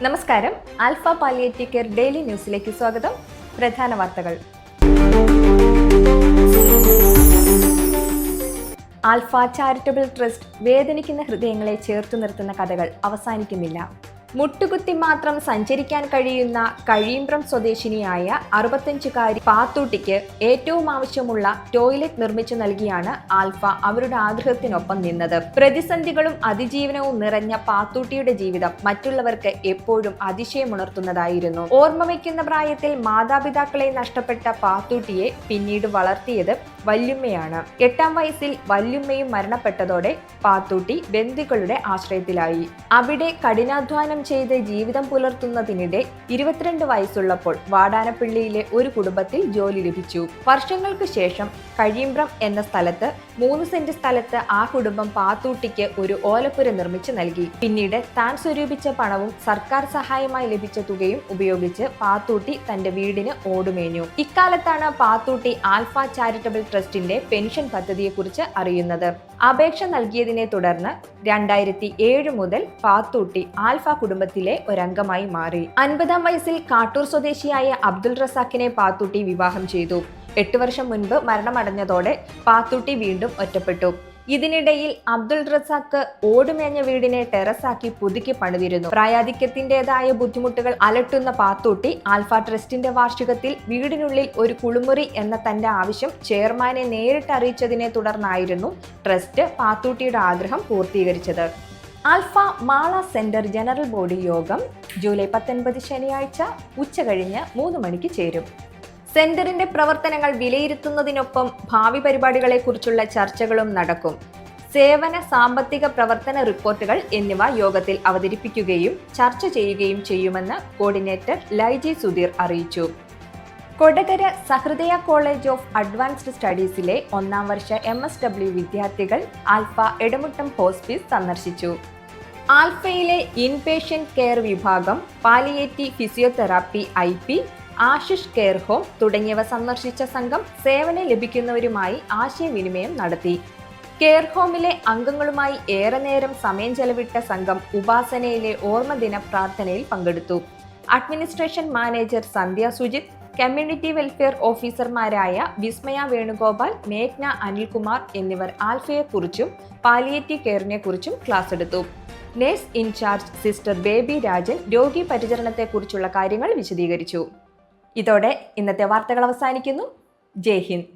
നമസ്കാരം. Alpha palliative care daily ന്യൂസിലേക്ക് സ്വാഗതം. പ്രധാന വാർത്തകൾ. ആൽഫ ചാരിറ്റബിൾ ട്രസ്റ്റ് വേദനിക്കുന്ന ഹൃദയങ്ങളെ ചേർത്തു നിർത്തുന്ന കഥകൾ അവസാനിക്കുന്നില്ല. മുട്ടുകുത്തി മാത്രം സഞ്ചരിക്കാൻ കഴിയുന്ന കഴിയിമ്പ്രം സ്വദേശിനിയായ 65-കാരി പാത്തൂട്ടിക്ക് ഏറ്റവും ആവശ്യമുള്ള ടോയ്ലറ്റ് നിർമ്മിച്ചു നൽകിയാണ് ആൽഫ അവരുടെ ആഗ്രഹത്തിനൊപ്പം നിന്നത്. പ്രതിസന്ധികളും അതിജീവനവും നിറഞ്ഞ പാത്തൂട്ടിയുടെ ജീവിതം മറ്റുള്ളവർക്ക് എപ്പോഴും അതിശയമുണർത്തുന്നതായിരുന്നു. ഓർമ്മ വയ്ക്കുന്ന പ്രായത്തിൽ മാതാപിതാക്കളെ നഷ്ടപ്പെട്ട പാത്തൂട്ടിയെ പിന്നീട് വളർത്തിയത് വല്യുമ്മയാണ്. 8ാം വയസ്സിൽ വല്യുമ്മയും മരണപ്പെട്ടതോടെ പാത്തൂട്ടി ബന്ധുക്കളുടെ ആശ്രയത്തിലായി. അവിടെ കഠിനാധ്വാനം ചെയ്ത് ജീവിതം പുലർത്തുന്നതിനിടെ 22 വയസ്സുള്ളപ്പോൾ വാടാനപ്പള്ളിയിലെ ഒരു കുടുംബത്തിൽ ജോലി ലഭിച്ചു. വർഷങ്ങൾക്ക് ശേഷം കഴിയിമ്പ്രം എന്ന സ്ഥലത്ത് 3 സെന്റ് സ്ഥലത്ത് ആ കുടുംബം പാത്തൂട്ടിക്ക് ഒരു ഓലപ്പുര നിർമ്മിച്ചു നൽകി. പിന്നീട് താൻ സ്വരൂപിച്ച പണവും സർക്കാർ സഹായമായി ലഭിച്ച തുകയും ഉപയോഗിച്ച് പാത്തൂട്ടി തന്റെ വീടിന് ഓടുമേഞ്ഞു. ഇക്കാലത്താണ് പാത്തൂട്ടി ആൽഫ ചാരിറ്റബിൾ ട്രസ്റ്റിന്റെ പെൻഷൻ പദ്ധതിയെക്കുറിച്ച് അറിയുന്നത്. അപേക്ഷ നൽകിയതിനെ തുടർന്ന് 2007 മുതൽ പാത്തൂട്ടി ആൽഫ കുടുംബത്തിലെ ഒരംഗമായി മാറി. 50ാം വയസ്സിൽ കാട്ടൂർ സ്വദേശിയായ അബ്ദുൾ റസാഖിനെ പാത്തൂട്ടി വിവാഹം ചെയ്തു. 8 വർഷം മുൻപ് മരണമടഞ്ഞതോടെ പാത്തൂട്ടി വീണ്ടും ഒറ്റപ്പെട്ടു. ഇതിനിടയിൽ അബ്ദുൾ റസാഖ് ഓടുമേഞ്ഞ വീടിനെ ടെറസാക്കി പുതുക്കി പണിതിരുന്നു. പ്രായാധിക്യത്തിൻ്റെതായ ബുദ്ധിമുട്ടുകൾ അലട്ടുന്ന പാത്തൂട്ടി ആൽഫ ട്രസ്റ്റിന്റെ വാർഷികത്തിൽ വീടിനുള്ളിൽ ഒരു കുളിമുറി എന്ന തന്റെ ആവശ്യം ചെയർമാനെ നേരിട്ട് അറിയിച്ചതിനെ തുടർന്നായിരുന്നു ട്രസ്റ്റ് പാത്തൂട്ടിയുടെ ആഗ്രഹം പൂർത്തീകരിച്ചത്. Alpha Mala centre general body യോഗം ജൂലൈ 19 ശനിയാഴ്ച ഉച്ചകഴിഞ്ഞ് 3 മണിക്ക് ചേരും. സെന്ററിന്റെ പ്രവർത്തനങ്ങൾ വിലയിരുത്തുന്നതിനൊപ്പം ഭാവി പരിപാടികളെക്കുറിച്ചുള്ള ചർച്ചകളും നടക്കും. സേവന സാമ്പത്തിക പ്രവർത്തന റിപ്പോർട്ടുകൾ എന്നിവ യോഗത്തിൽ അവതരിപ്പിക്കുകയും ചർച്ച ചെയ്യുകയും ചെയ്യുമെന്ന് കോർഡിനേറ്റർ ലൈജി സുധീർ അറിയിച്ചു. Kodakara Sahridaya college of advanced സ്റ്റഡീസിലെ 1ാം വർഷ MSW വിദ്യാർത്ഥികൾ ആൽഫ എടമുട്ടം ഹോസ്പിസ് സന്ദർശിച്ചു. ആൽഫയിലെ ഇൻപേഷ്യന്റ് കെയർ വിഭാഗം, palliative physiotherapy IP, Ashish care home തുടങ്ങിയവ സന്ദർശിച്ച സംഘം സേവനം ലഭിക്കുന്നവരുമായി ആശയവിനിമയം നടത്തി. കെയർ ഹോമിലെ അംഗങ്ങളുമായി ഏറെ നേരം സമയം ചെലവിട്ട സംഘം ഉപാസനയിലെ ഓർമ്മദിന പ്രാർത്ഥനയിൽ പങ്കെടുത്തു. Administration manager Sandhya Sujith, community welfare ഓഫീസർമാരായ വിസ്മയ വേണുഗോപാൽ, മേഘ്ന അനിൽകുമാർ എന്നിവർ ആൽഫയെക്കുറിച്ചും പാലിയേറ്റീവ് കെയറിനെക്കുറിച്ചും ക്ലാസ് എടുത്തു. Nurse incharge sister Baby Rajan രോഗി പരിചരണത്തെക്കുറിച്ചുള്ള കാര്യങ്ങൾ വിശദീകരിച്ചു. ഇതോടെ ഇന്നത്തെ വാർത്തകൾ അവസാനിക്കുന്നു. ജയ് ഹിന്ദ്.